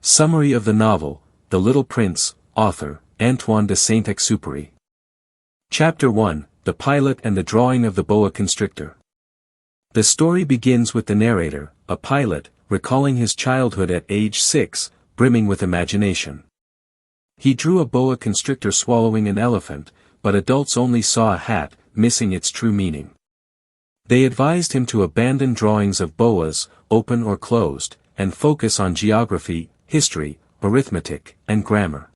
Summary of the novel, The Little Prince, author, Antoine de Saint-Exupéry. Chapter 1, The Pilot and the Drawing of the Boa Constrictor. The story begins with the narrator, a pilot, recalling his childhood at age 6, brimming with imagination. He drew a boa constrictor swallowing an elephant, but adults only saw a hat, missing its true meaning. They advised him to abandon drawings of boas, open or closed, and focus on geography, history, arithmetic, and grammar.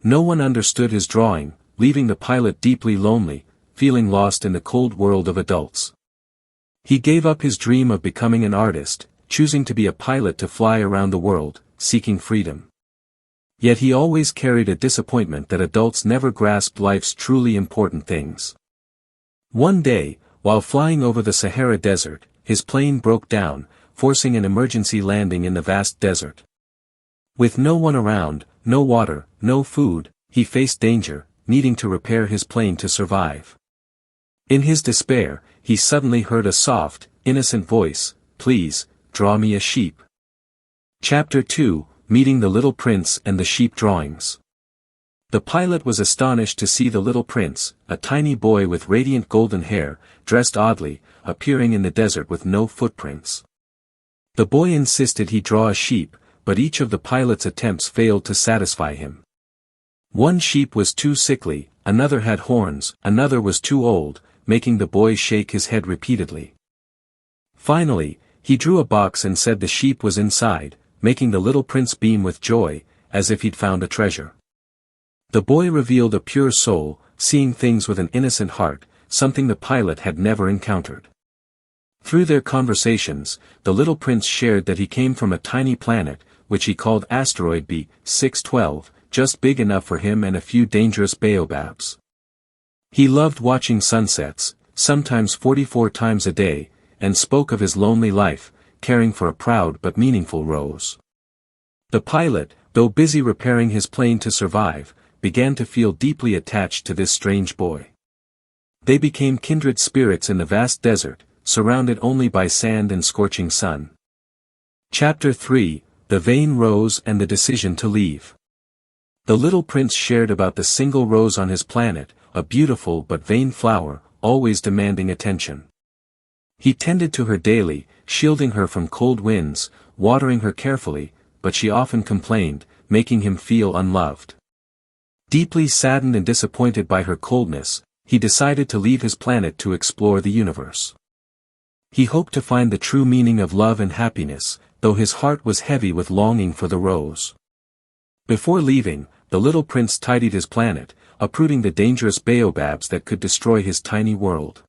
No one understood his drawing, leaving the pilot deeply lonely, feeling lost in the cold world of adults. He gave up his dream of becoming an artist, choosing to be a pilot to fly around the world, seeking freedom. Yet he always carried a disappointment that adults never grasped life's truly important things. One day, while flying over the Sahara Desert, his plane broke down, forcing an emergency landing in the vast desert. With no one around, no water, no food, he faced danger, needing to repair his plane to survive. In his despair, he suddenly heard a soft, innocent voice, "Please, draw me a sheep." Chapter 2, Meeting the Little Prince and the Sheep Drawings. The pilot was astonished to see the little prince, a tiny boy with radiant golden hair, dressed oddly, appearing in the desert with no footprints. The boy insisted he draw a sheep, but each of the pilot's attempts failed to satisfy him. One sheep was too sickly, another had horns, another was too old, making the boy shake his head repeatedly. Finally, he drew a box and said the sheep was inside, making the little prince beam with joy, as if he'd found a treasure. The boy revealed a pure soul, seeing things with an innocent heart, something the pilot had never encountered. Through their conversations, the little prince shared that he came from a tiny planet, which he called asteroid B612, just big enough for him and a few dangerous baobabs. He loved watching sunsets, sometimes 44 times a day, and spoke of his lonely life, caring for a proud but meaningful rose. The pilot, though busy repairing his plane to survive, began to feel deeply attached to this strange boy. They became kindred spirits in the vast desert, surrounded only by sand and scorching sun. Chapter 3, The Vain Rose and the Decision to Leave. The little prince shared about the single rose on his planet, a beautiful but vain flower, always demanding attention. He tended to her daily, shielding her from cold winds, watering her carefully, but she often complained, making him feel unloved. Deeply saddened and disappointed by her coldness, he decided to leave his planet to explore the universe. He hoped to find the true meaning of love and happiness, though his heart was heavy with longing for the rose. Before leaving, the little prince tidied his planet, uprooting the dangerous baobabs that could destroy his tiny world.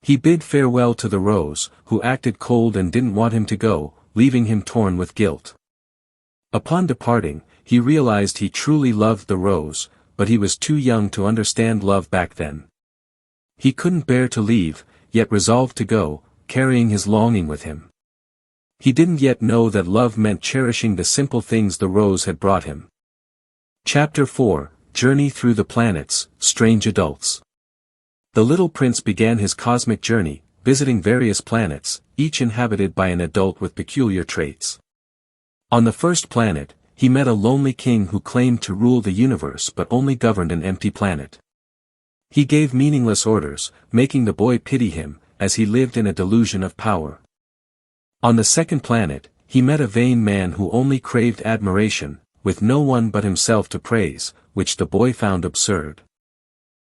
He bid farewell to the rose, who acted cold and didn't want him to go, leaving him torn with guilt. Upon departing, he realized he truly loved the rose, but he was too young to understand love back then. He couldn't bear to leave, yet resolved to go, carrying his longing with him. He didn't yet know that love meant cherishing the simple things the rose had brought him. Chapter 4, Journey Through the Planets, Strange Adults. The little prince began his cosmic journey, visiting various planets, each inhabited by an adult with peculiar traits. On the first planet, he met a lonely king who claimed to rule the universe but only governed an empty planet. He gave meaningless orders, making the boy pity him, as he lived in a delusion of power. On the second planet, he met a vain man who only craved admiration, with no one but himself to praise, which the boy found absurd.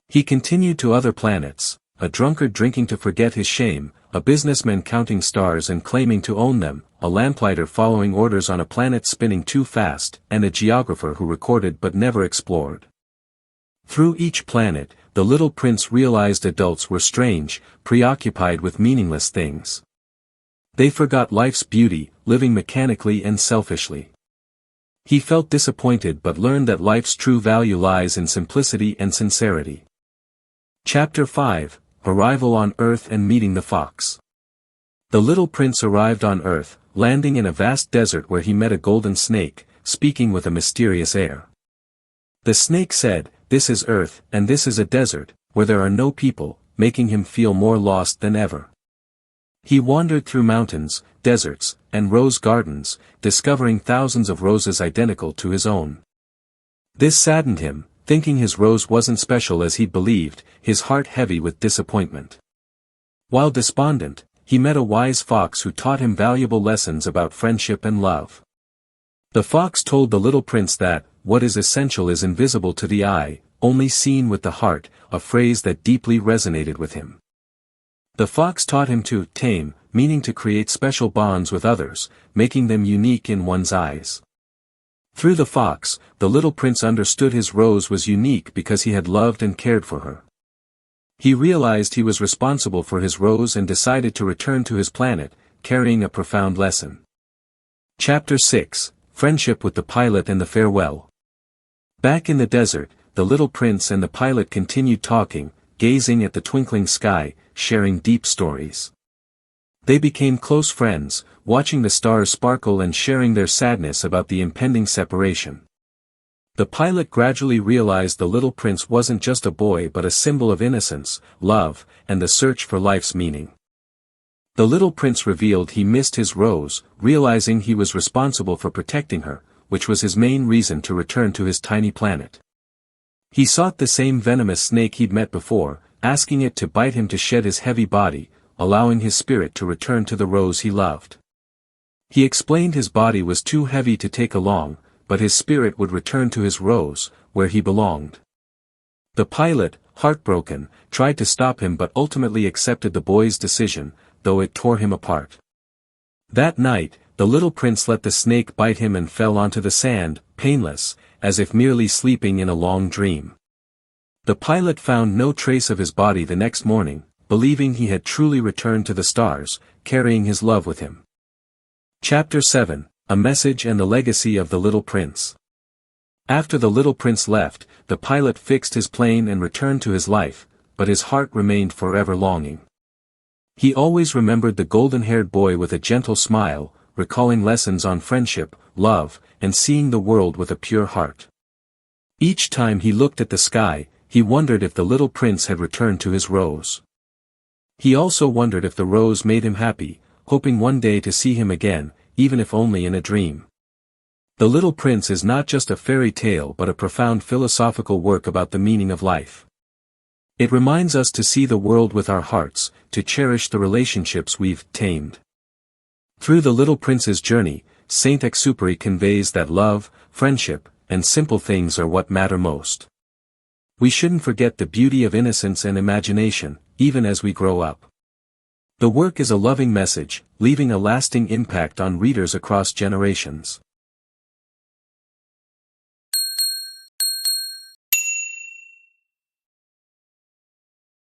He continued to other planets, a drunkard drinking to forget his shame, a businessman counting stars and claiming to own them, a lamplighter following orders on a planet spinning too fast, and a geographer who recorded but never explored. Through each planet, the little prince realized adults were strange, preoccupied with meaningless things. They forgot life's beauty, living mechanically and selfishly. He felt disappointed but learned that life's true value lies in simplicity and sincerity. Chapter 5, Arrival on Earth and Meeting the Fox. The little prince arrived on Earth, landing in a vast desert where he met a golden snake, speaking with a mysterious air. The snake said, "This is Earth, and this is a desert, where there are no people," making him feel more lost than ever. He wandered through mountains, deserts, and rose gardens, discovering thousands of roses identical to his own. This saddened him, thinking his rose wasn't special as he'd believed, his heart heavy with disappointment. While despondent, he met a wise fox who taught him valuable lessons about friendship and love. The fox told the little prince that, "What is essential is invisible to the eye, only seen with the heart," a phrase that deeply resonated with him. The fox taught him to tame, meaning to create special bonds with others, making them unique in one's eyes. Through the fox, the little prince understood his rose was unique because he had loved and cared for her. He realized he was responsible for his rose and decided to return to his planet, carrying a profound lesson. Chapter 6: Friendship with the Pilot and the Farewell. Back in the desert, the little prince and the pilot continued talking, gazing at the twinkling sky, sharing deep stories. They became close friends, watching the stars sparkle and sharing their sadness about the impending separation. The pilot gradually realized the little prince wasn't just a boy but a symbol of innocence, love, and the search for life's meaning. The little prince revealed he missed his rose, realizing he was responsible for protecting her, which was his main reason to return to his tiny planet. He sought the same venomous snake he'd met before, asking it to bite him to shed his heavy body, allowing his spirit to return to the rose he loved. He explained his body was too heavy to take along, but his spirit would return to his rose, where he belonged. The pilot, heartbroken, tried to stop him but ultimately accepted the boy's decision, though it tore him apart. That night, the little prince let the snake bite him and fell onto the sand, painless, as if merely sleeping in a long dream. The pilot found no trace of his body the next morning, believing he had truly returned to the stars, carrying his love with him. Chapter 7: A Message and the Legacy of the Little Prince. After the little prince left, the pilot fixed his plane and returned to his life, but his heart remained forever longing. He always remembered the golden-haired boy with a gentle smile, recalling lessons on friendship, love, and seeing the world with a pure heart. Each time he looked at the sky, he wondered if the little prince had returned to his rose. He also wondered if the rose made him happy, hoping one day to see him again, even if only in a dream. The Little Prince is not just a fairy tale but a profound philosophical work about the meaning of life. It reminds us to see the world with our hearts, to cherish the relationships we've tamed. Through the Little Prince's journey, Saint-Exupéry conveys that love, friendship, and simple things are what matter most. We shouldn't forget the beauty of innocence and imagination, even as we grow up. The work is a loving message, leaving a lasting impact on readers across generations.